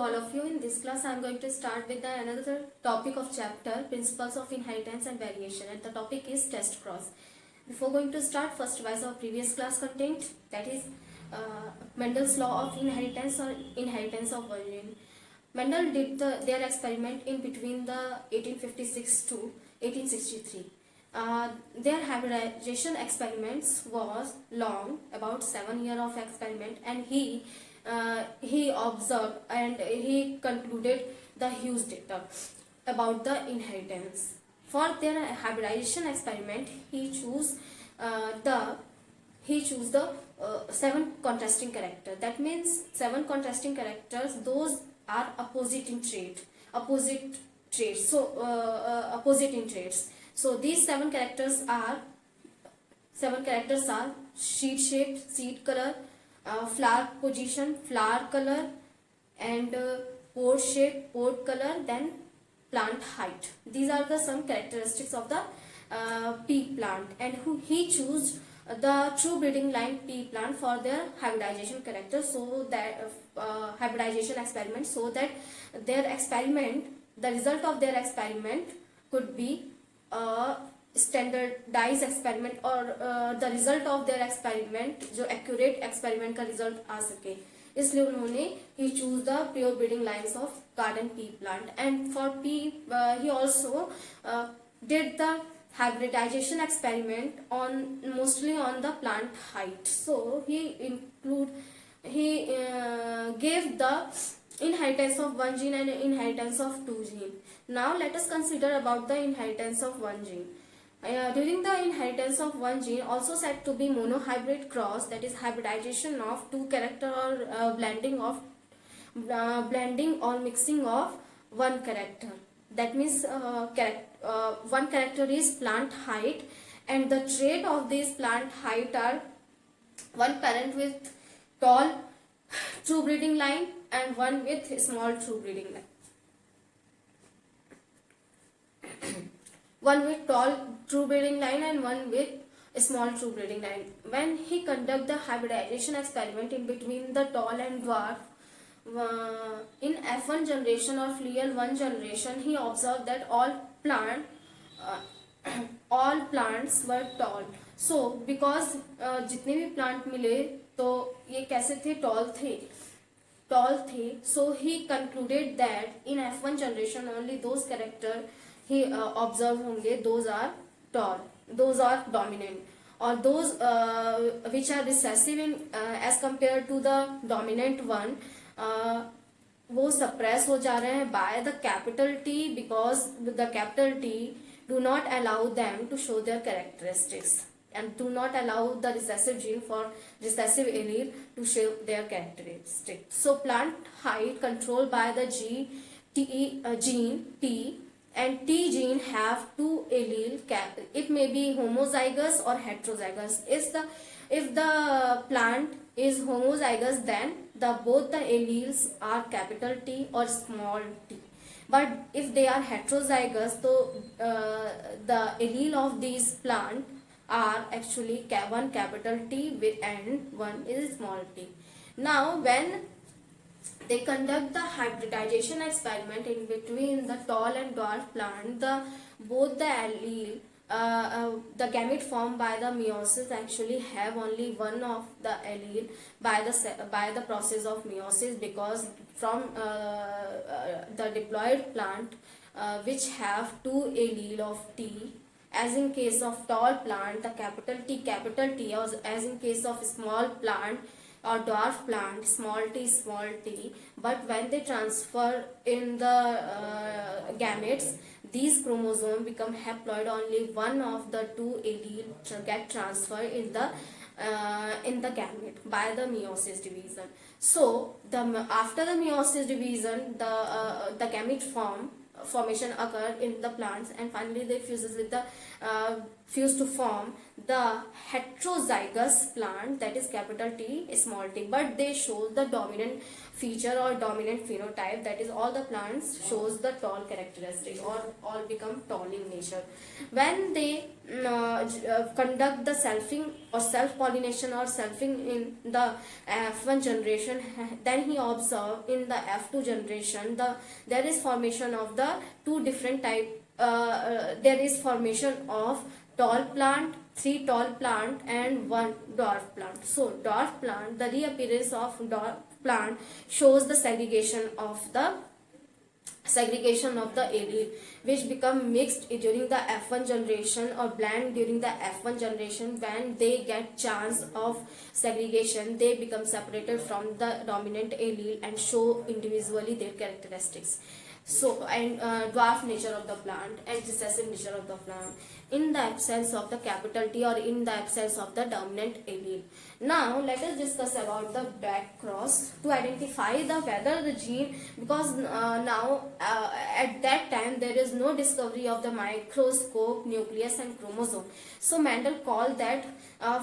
all of you. In this class, I am going to start with another topic of chapter Principles of Inheritance and Variation, and the topic is test cross. Before going to start, first revise our previous class content, that is Mendel's law of inheritance or inheritance of one gene. Mendel did their experiment in between the 1856 to 1863. Their hybridization experiments was long, about 7 years of experiment, and he observed and he concluded the huge data about the inheritance. For their hybridization experiment, he chose the 7 contrasting characters. That means 7 contrasting characters. Those are opposite in traits. So these 7 characters are seed shape, seed color, flower position, flower color, and pod shape, pod color, then plant height. These are the some characteristics of the pea plant, and he chose the true breeding line pea plant for their hybridization character, so that hybridization experiment, so that the result of their experiment could be standardise experiment और the result of their experiment जो accurate experiment का result आ सके, इसलिए उन्होंने ही choose the pure breeding lines of garden pea plant. And for pea he also did the hybridization experiment mostly on the plant height. So he gave the inheritance of one gene and inheritance of 2 gene. Now let us consider about the inheritance of one gene. During the inheritance of one gene, also said to be monohybrid cross, that is hybridization of 2 character or blending or mixing of one character. That means one character is plant height, and the trait of this plant height are one parent with tall true breeding line and one with small true breeding line. One with tall true breeding line and one with small true breeding line. When he conduct the hybridization experiment in between the tall and dwarf, in F1 generation or filial 1 generation, he observed that all plants were tall. So because जितने भी plant मिले तो ये कैसे थे, tall थे. So he concluded that in F1 generation only those character he observed होंगे, those are tall, those are dominant, or those which are recessive in as compared to the dominant one, वो suppress हो जा रहे हैं by the capital T, because the capital T do not allow them to show their characteristics and do not allow the recessive gene for recessive allele to show their characteristics. So plant height controlled by the gene T, and T gene have 2 allele. It may be homozygous or heterozygous. If the plant is homozygous, then both the alleles are capital T or small t. But if they are heterozygous, so the allele of these plant are actually one capital T and one is small t. Now when they conduct the hybridization experiment in between the tall and dwarf plant, both the allele, the gamete formed by the meiosis actually have only one of the allele by the process of meiosis, because from the diploid plant which have 2 allele of T, as in case of tall plant the capital T, or as in case of small plant or dwarf plant small t, but when they transfer in the gametes, these chromosomes become haploid. Only one of the 2 allele get transferred in the gamete by the meiosis division. So after the meiosis division, the gamete formation occur in the plants, and finally they fuses with the fuse to form the heterozygous plant, that is capital T small t, but they show the dominant feature or dominant phenotype, that is all the plants shows the tall characteristic or all become tall in nature. When they conduct the selfing or self pollination or selfing in the F1 generation, then he observed in the F2 generation there is formation of the two different type, there is formation of tall plant, 3 tall plant and 1 dwarf plant. So dwarf plant, the reappearance of dwarf plant shows the segregation of the allele, which become mixed during the F1 generation or blend during the F1 generation. When they get chance of segregation, they become separated from the dominant allele and show individually their characteristics. So, and dwarf nature of the plant and recessive nature of the plant in the absence of the capital T or in the absence of the dominant allele. Now let us discuss about the back cross to identify the whether the gene, because now at that time there is no discovery of the microscope, nucleus and chromosome. So Mendel called that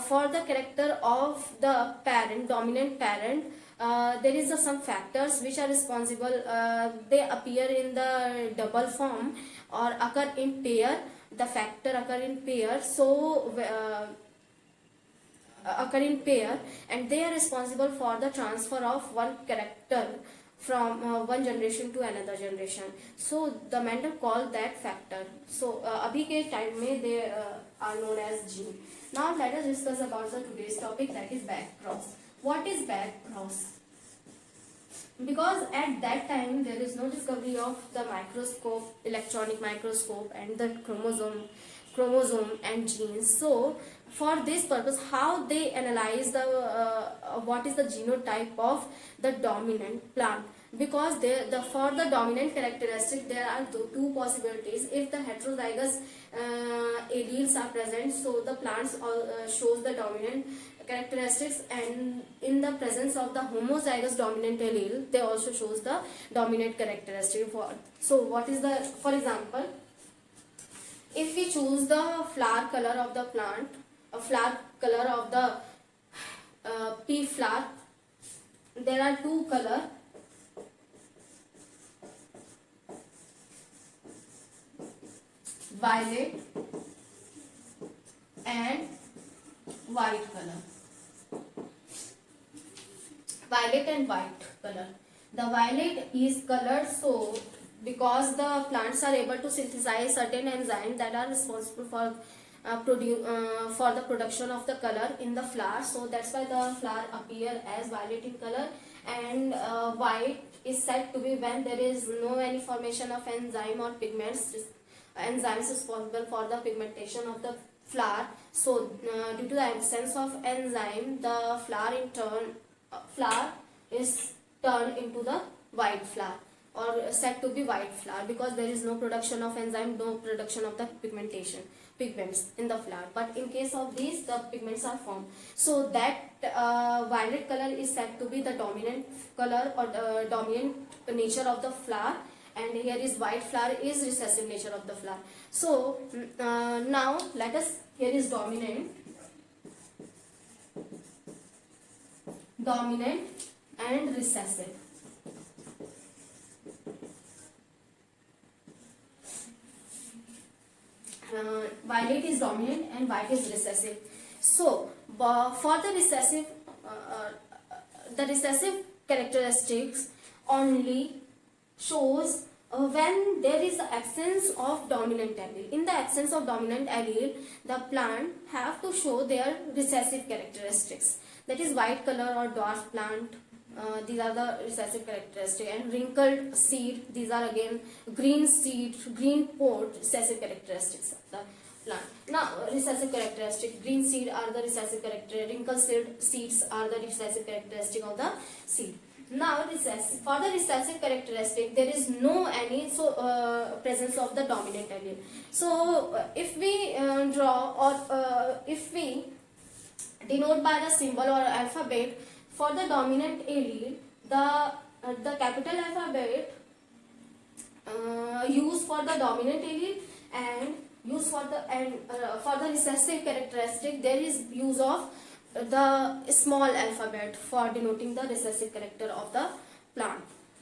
for the character of the parent, dominant parent, there is some factors which are responsible. They appear in the double form or occur in pair. The factor occur in pair, so occur in pair, and they are responsible for the transfer of one character from one generation to another generation. So the Mendel called that factor. So abhi ke time mein they are known as gene. Now let us discuss about the today's topic, that is back cross. What is back cross? Because at that time there is no discovery of the microscope, electronic microscope and the chromosome and genes. So for this purpose, how they analyze the what is the genotype of the dominant plant, because for the dominant characteristic there are two possibilities. If the heterozygous alleles are present, so the plants shows the dominant characteristics, and in the presence of the homozygous dominant allele they also shows the dominant characteristic. So what is the, for example, if we choose the flower color of the plant, a flower color of the pea flower, there are two color, violet and white color. Violet and white color. The violet is colored so because the plants are able to synthesize certain enzymes that are responsible for the production of the color in the flower. So that's why the flower appear as violet in color, and white is said to be when there is no any formation of enzyme or pigments. Enzymes responsible for the pigmentation of the flower. So due to the absence of enzyme, the flower in turn is turned into the white flower, or said to be white flower, because there is no production of enzyme, no production of the pigments in the flower. But in case of these, the pigments are formed. So that violet color is said to be the dominant color or dominant nature of the flower, and here is white flower is recessive nature of the flower. So now let us, here is dominant and recessive. Violet is dominant and white is recessive. So for the recessive characteristics only shows when there is the absence of dominant allele. In the absence of dominant allele, the plant have to show their recessive characteristics. That is white color or dwarf plant. These are the recessive characteristics. And wrinkled seed, these are again green seed, green pod, recessive characteristics of the plant. Now recessive characteristic, green seed are the recessive characteristic, wrinkled seeds are the recessive characteristic of the seed. Now for the recessive characteristic, there is no any presence of the dominant allele. So if we draw or if we denote by the symbol or alphabet, for the dominant allele, the capital alphabet used for the dominant allele, and use for the for the recessive characteristic there is use of the small alphabet for denoting the recessive character of the plant.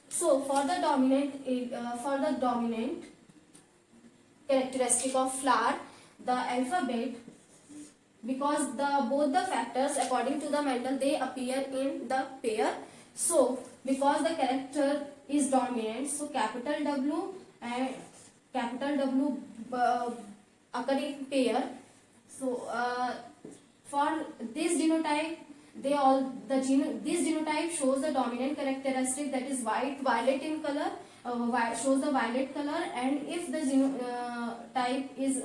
So for the dominant characteristic of flower, the alphabet, because both the factors according to the Mendel they appear in the pair. So because the character is dominant, so capital W and capital W occur in pair. So for this genotype, this genotype shows the dominant characteristic, that is violet in color, shows the violet color, and if the genotype is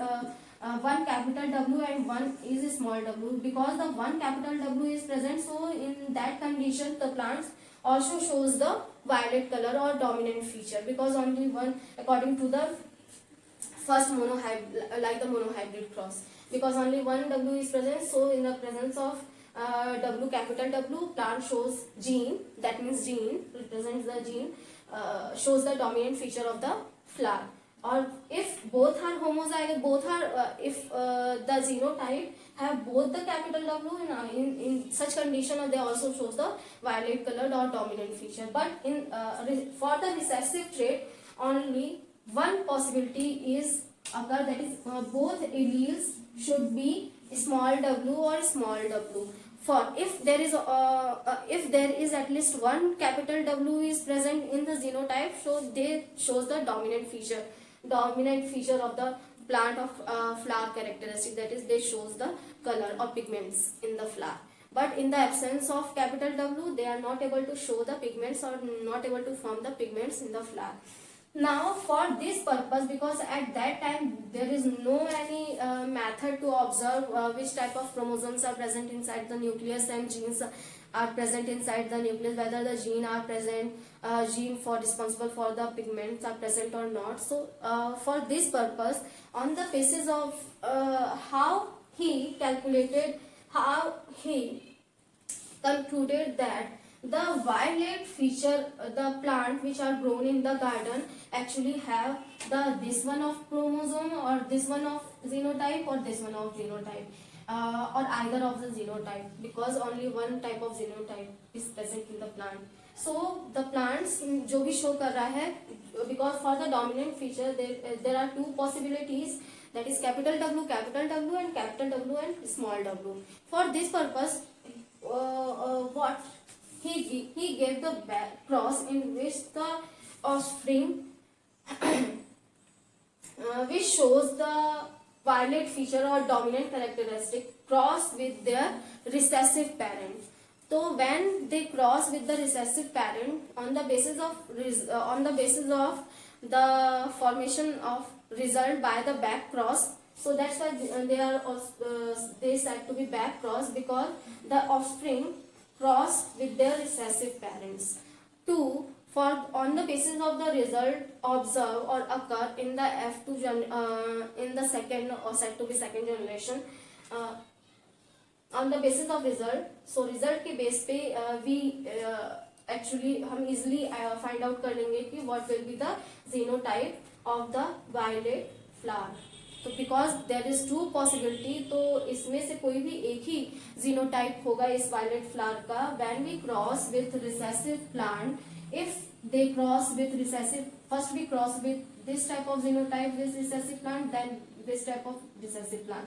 one capital W and one is a small w, because the one capital W is present, so in that condition the plants also shows the violet color or dominant feature, because only one, according to the first monohybrid, like the monohybrid cross, because only one W is present, so in the presence of W, capital W, plant shows gene, that means gene represents the gene, shows the dominant feature of the flower. Or if both are homozygous, if the genotype have both the capital W, in such condition they also shows the violet colored or dominant feature. But in for the recessive trait, only one possibility is occur, that is both alleles should be small w or small w. For if there is at least one capital W is present in the genotype, so they shows the dominant feature of the plant of flower characteristic, that is they shows the color or pigments in the flower. But in the absence of capital W, they are not able to show the pigments or not able to form the pigments in the flower. Now for this purpose, because at that time there is no any method to observe which type of chromosomes are present inside the nucleus and genes are present inside the nucleus, whether the gene are present, gene for responsible for the pigments are present or not. So for this purpose, on the basis of how he concluded that the violet feature, the plant which are grown in the garden actually have this one of chromosome or this one of genotype or this one of genotype, or either of the genotype, because only one type of genotype is present in the plant. So the plants जो भी show कर रहा है, because for the dominant feature there are two possibilities, that is capital W and capital W and small w. For this purpose, what he gave the cross in which the offspring which shows the violet feature or dominant characteristic cross with their recessive parent. So when they cross with the recessive parent, on the basis of the formation of result by the back cross, so that's why they are they said to be back cross, because the offspring cross with their recessive parents. 2. On the basis of the result observed or occur in the F2 in the second or said to be second generation, on the basis of result, so result के base पे we actually हम easily find out कर लेंगे कि what will be the genotype of the violet flower. तो because there is to possibility, तो इसमें से कोई भी एक ही जीनोटाइप होगा इस वायलेट फ्लावर का. When we cross with recessive plant, if they cross with recessive, first we cross with this type of genotype with recessive plant, then this type of recessive plant,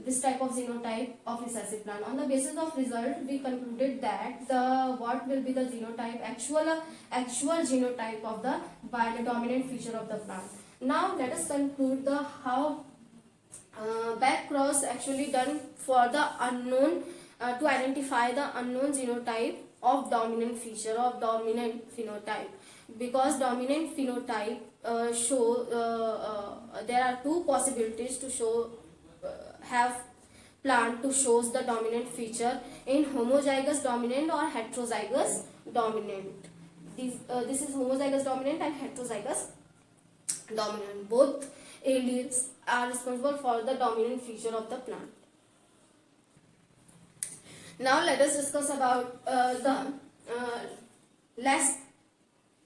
this type of genotype of recessive plant. On the basis of result, we concluded that what will be the genotype, actual genotype of the dominant feature of the plant. Now let us conclude the how back cross actually done for the unknown, to identify the unknown genotype of dominant feature of dominant phenotype, because dominant phenotype there are two possibilities to show have plant to shows the dominant feature in homozygous dominant or heterozygous dominant. This is homozygous dominant and heterozygous dominant. Both alleles are responsible for the dominant feature of the plant. Now let us discuss about the less.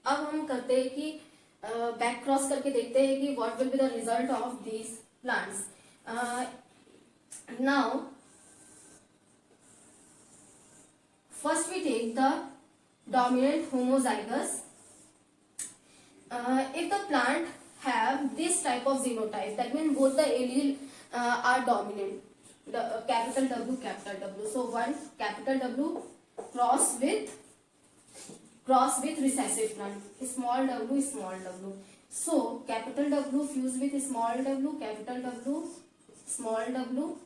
अब हम करते हैं कि back cross करके देखते हैं कि what will be the result of these plants. Now first we take the dominant homozygous. If the plant have this type of genotype, that means both the allele are dominant, the capital W, capital W. So one capital W cross with recessive plant, small w, small w. So capital W fuse with small w, capital W, small w,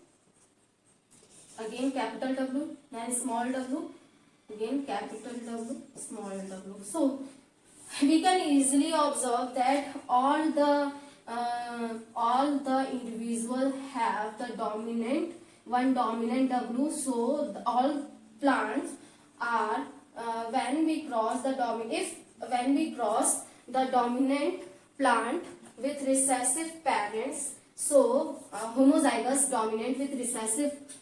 again capital W, then small w, again capital W, small w. So we can easily observe that all the individual have the dominant W. So all plants are when we cross the dominant plant with recessive parents. So homozygous dominant with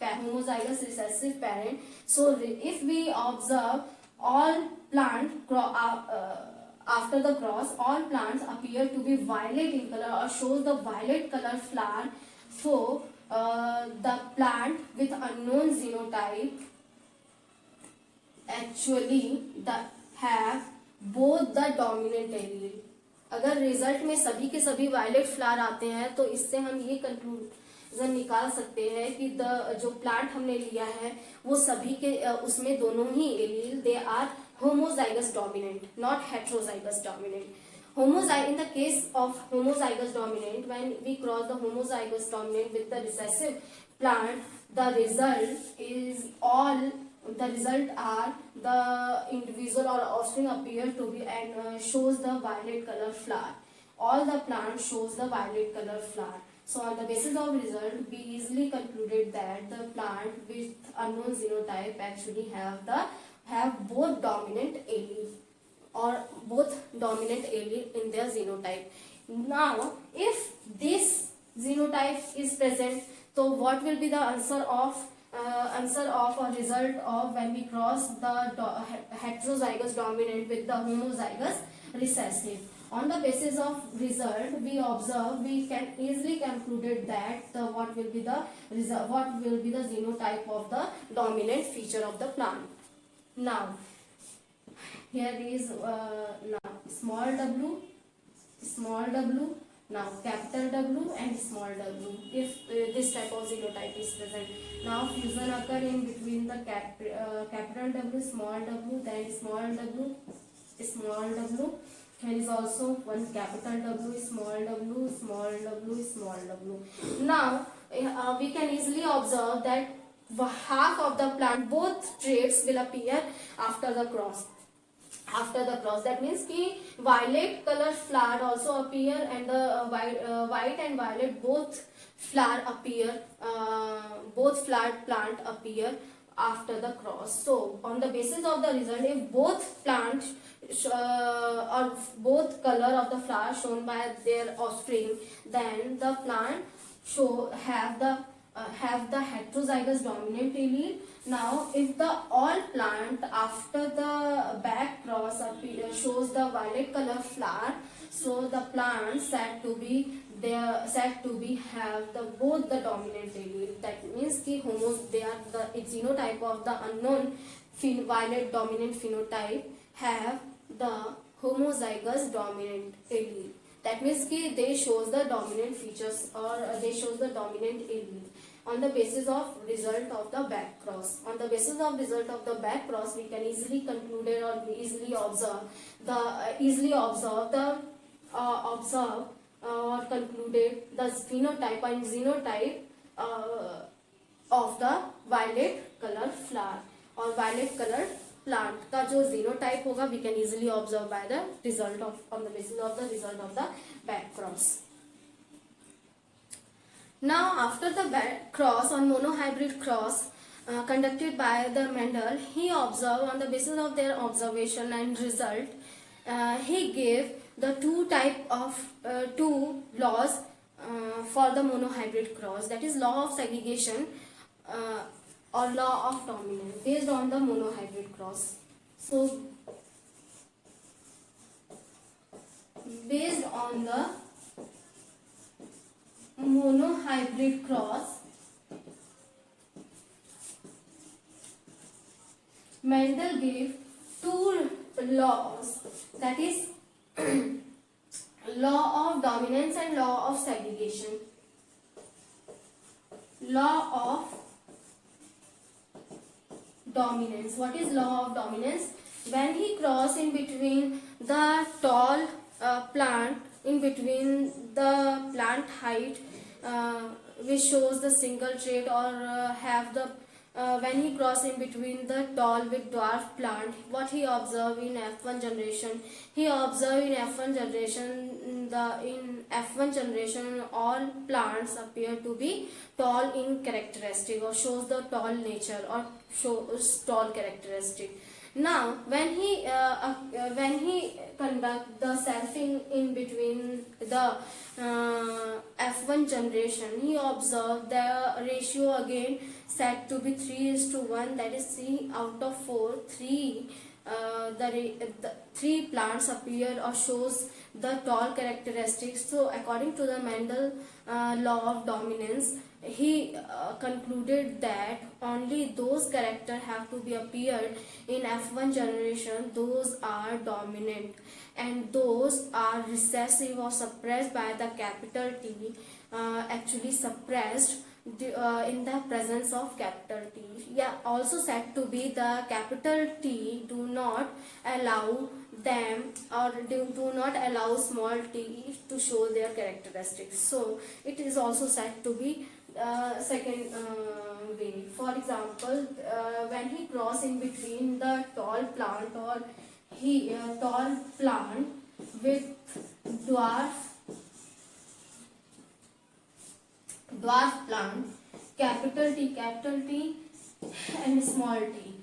homozygous recessive parent. So if we observe all plant after the cross, all plants appear to be violet in color or shows the violet color flower. So the plant with unknown genotype actually have both the dominant allele. अगर result में सभी के सभी violet flower आते हैं तो इससे हम ये कंक्लूजन निकाल सकते हैं कि जो प्लांट हमने लिया है वो सभी के उसमें दोनों ही allele they are homozygous dominant, not heterozygous dominant. In the case of homozygous dominant, when we cross the homozygous dominant with the recessive plant, the result are the individual or offspring appear to be and shows the violet color flower. All the plant shows the violet color flower. So on the basis of result, we easily concluded that the plant with unknown genotype actually have both dominant allele or both dominant allele in their genotype. Now, if this genotype is present, so what will be the answer of a result of when we cross the heterozygous dominant with the homozygous recessive? On the basis of result, we can easily concluded that what will be the genotype of the dominant feature of the plant. Now, here is now small w, now capital W and small w. If this type of genotype is present, now fusion occur in between the capital W, small w, then small w. Here is also one capital W, small w, small w, small w. Now we can easily observe that half of the plant, both traits will appear after the cross. That means कि violet color flower also appear and the white and violet both flower appear, both flower plant appear after the cross. So on the basis of the result, if both plant or both color of the flower shown by their offspring, then the plant have the heterozygous dominant allele. Now if the all plant after the back cross shows the violet color flower, so the plant said to be have both the dominant allele. That means ki they are the genotype of the unknown violet dominant phenotype have the homozygous dominant allele. That means कि they shows the dominant features or they shows the dominant allele on the basis of result of the back cross. On the basis of result of the back cross, we can easily conclude or easily observe or concluded the phenotype and genotype of the violet color flower or violet color plant का जो genotype होगा we can easily observe by the result of on the basis of the result of the back cross. Now after the back cross or monohybrid cross conducted by the Mendel, he observed on the basis of their observation and result, he gave the two laws for the monohybrid cross, that is law of segregation or law of dominance based on the monohybrid cross. So based on the monohybrid cross, Mendel gave two laws, that is law of dominance and law of segregation. Law of dominance. What is law of dominance? When he cross in between the tall plant, in between the plant height, which shows the single trait, or have the when he cross in between the tall with dwarf plant, what he observed in F1 generation? He observed in F1 generation, in F1 generation all plants appear to be tall in characteristic, or shows the tall nature, or shows tall characteristic. Now when he conduct the selfing in between the F1 generation, he observed the ratio again said to be 3:1, that is 3 out of 4, 3 the 3 plants appear or shows the tall characteristics. So according to the Mendel law of dominance, he concluded that only those characters have to be appeared in F1 generation, those are dominant, and those are recessive or suppressed by the capital T, actually suppressed in the presence of capital T. Yeah, also said to be the capital T do not allow them, or do not allow small t to show their characteristics. So it is also said to be second way. For example, when he cross in between the tall plant, or he tall plant with dwarf plant, capital T and small t.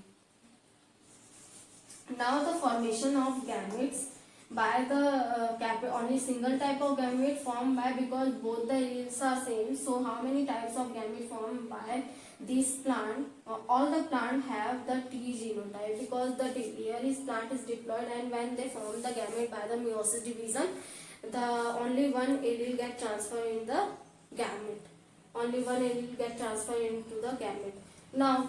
Now the formation of gametes by the only single type of gamete formed by, because both the alleles are same. So how many types of gamete formed by this plant? All the plant have the T genotype, because the here is plant is diploid, and when they form the gamete by the meiosis division, the only one allele get transferred in the gamete. Only one allele get transferred into the gamete. Now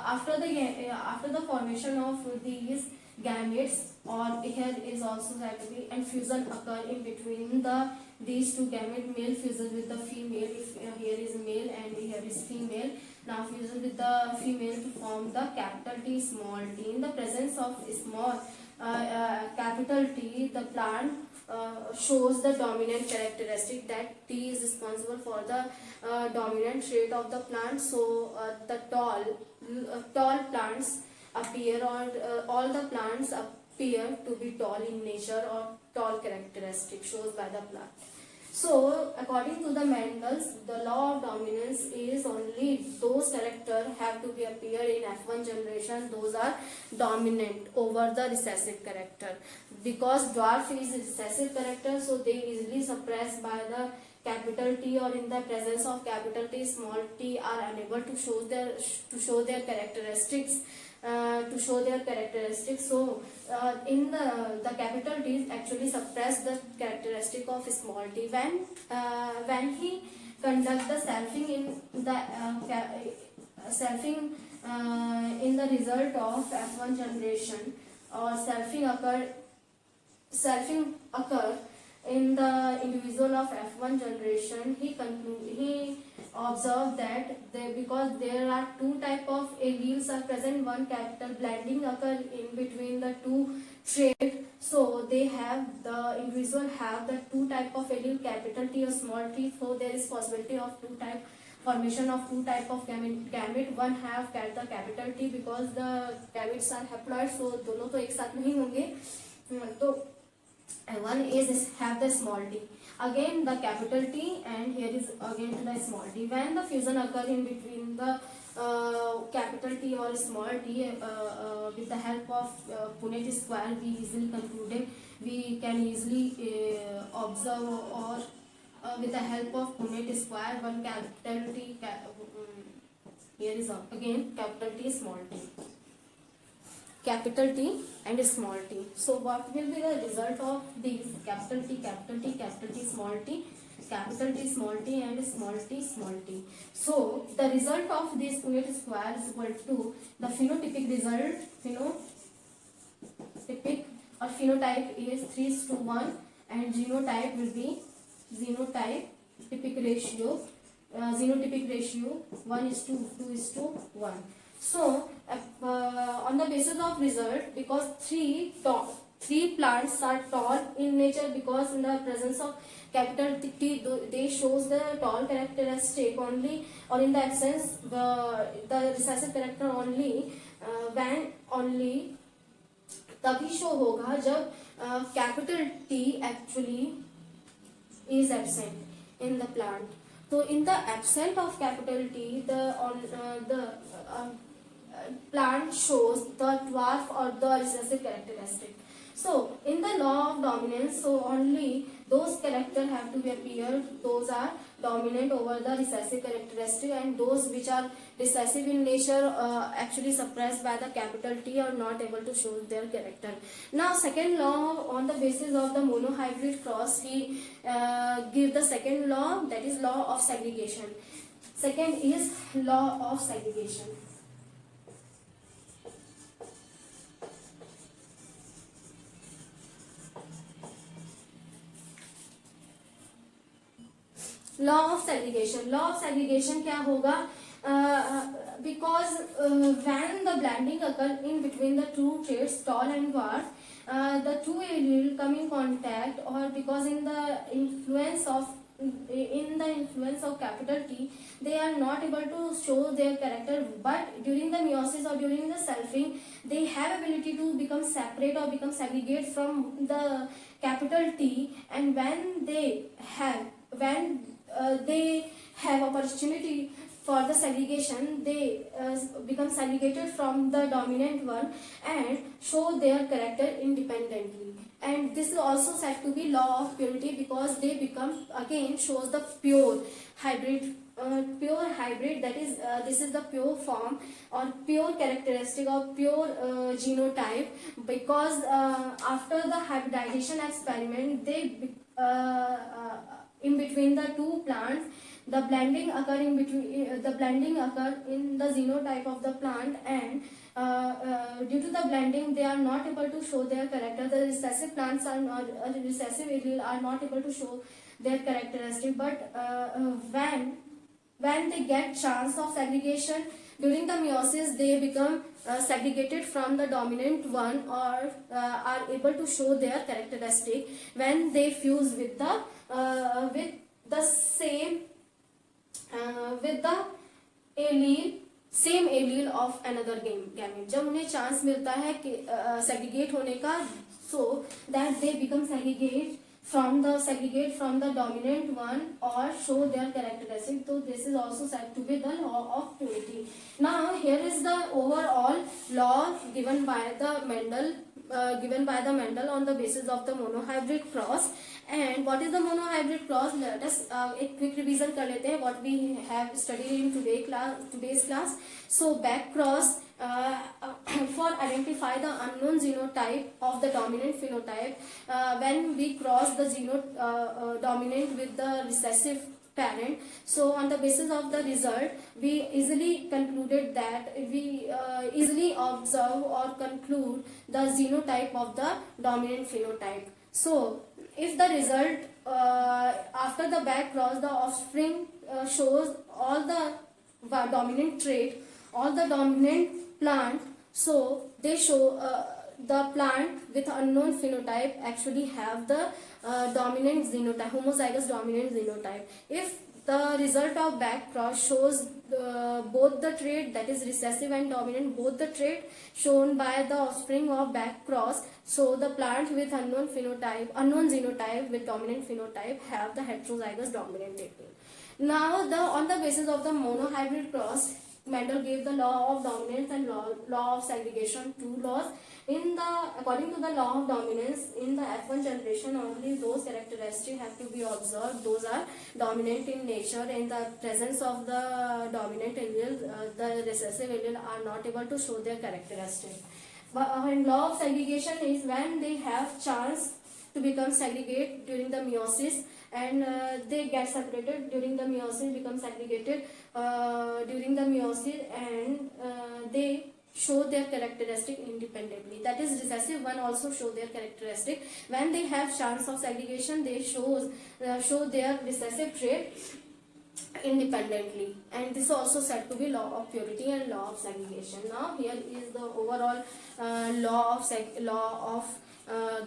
after the formation of these gametes, or here is also said to be, and fusion occur in between these two gametes, male fusion with the female, if here is male and here is female. Now fusion with the female to form the capital T small t. In the presence of small capital T, the plant shows the dominant characteristic, that T is responsible for the dominant trait of the plant. So the tall plants appear, or all the plants appear to be tall in nature, or tall characteristic shows by the plant. So according to the Mendel's, the law of dominance is only those characters have to be appear in F1 generation, those are dominant over the recessive character. Because dwarf is a recessive character, so they easily suppressed by the capital T, or in the presence of capital T, small t are unable to show their characteristics. So in the capital T actually suppress the characteristic of small t. When he conduct the selfing in the result of F1 generation, or selfing occur in the individual of F1 generation, he observed that because there are two type of alleles are present, one capital blending occur in between the two traits. So they have, the individual have the two type of allele, capital T or small t. So there is possibility of formation of two type of gamete. One have the capital T, because the gametes are haploid, so दोनों तो एक साथ नहीं होंगे. तो one is have the small t, again the capital T, and here is again the small t. When the fusion occur in between the capital T or small t, with the help of Punnett square, we can easily observe, or with the help of Punnett square, one capital T, here is again capital T, small t. Capital T and small t. So what will be the result of these capital T, small t? capital T small t and small t small t. So the result of this unit square is equal to the phenotypic result, phenotypic or phenotype is 3:1 and genotype will be genotype typic ratio, xenotypic ratio 1:2:1. So on the basis of result, because three plants are tall in nature, because in the presence of capital T they shows the tall characteristic only, or in the absence the recessive character only, when only तभी show होगा जब capital T actually is absent in the plant. So in the absence of capital T, the plant shows the dwarf or the recessive characteristic. So in the law of dominance, so only those characters have to be appear, those are dominant over the recessive characteristic, and those which are recessive in nature actually suppressed by the capital T are not able to show their character. Now second law, on the basis of the monohybrid cross, he give the second law, that is law of segregation. Second is law of segregation. Law of segregation क्या होगा? Because when the blending occurs in between the two traits tall and dwarf, the two allele come in contact, or because in the influence of capital T, they are not able to show their character, but during the meiosis or during the selfing, they have ability to become separate or become segregate from the capital T, and when they have opportunity for the segregation, they become segregated from the dominant one and show their character independently. And this is also said to be law of purity, because they become, again shows the pure hybrid, that is this is the pure form or pure characteristic of pure genotype, because after the hybridization experiment, they in between the two plants, the blending occur in the genotype of the plant, and due to the blending they are not able to show their character. The recessive plants are not, recessive allele are not able to show their characteristic, but when they get chance of segregation during the meiosis, they become segregated from the dominant one, or are able to show their characteristic when they fuse with the same with the same allele of another gamete. जब उन्हें chance मिलता है कि segregate होने का, so that they become segregate from the dominant one or show their characteristic. So this is also said to be the law of purity. Now here is the overall law given by the Mendel on the basis of the monohybrid cross. And what is the monohybrid cross? Let us a quick revision कर लेते हैं what we have studied in today's class. So back cross for identify the unknown genotype of the dominant phenotype, when we cross the dominant with the recessive parent. So on the basis of the result, we easily concluded that we easily observe or conclude the genotype of the dominant phenotype. So if the result after the back cross, the offspring shows all the dominant trait, all the dominant plant, so they show the plant with unknown phenotype actually have the dominant genotype, homozygous dominant genotype. If the result of back cross shows both the trait, that is recessive and dominant, both the trait shown by the offspring of back cross, so the plant with unknown genotype with dominant phenotype have the heterozygous dominant allele. Now on the basis of the monohybrid cross, Mendel gave the law of dominance and law of segregation, two laws. According to the law of dominance, in the F1 generation, only those characteristics have to be observed. Those are dominant in nature. In the presence of the dominant allele, the recessive allele are not able to show their characteristics. And law of segregation is when they have chance to become segregate during the meiosis, and they get separated during the meiosis, become segregated during the meiosis, and they show their characteristic independently. That is, recessive one also show their characteristic. When they have chance of segregation, they show their recessive trait independently, and this is also said to be law of purity and law of segregation. Now here is the overall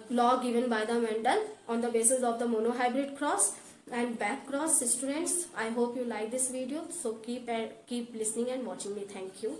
law given by the Mendel on the basis of the monohybrid cross and back cross. Students, I hope you like this video, so keep listening and watching me. Thank you.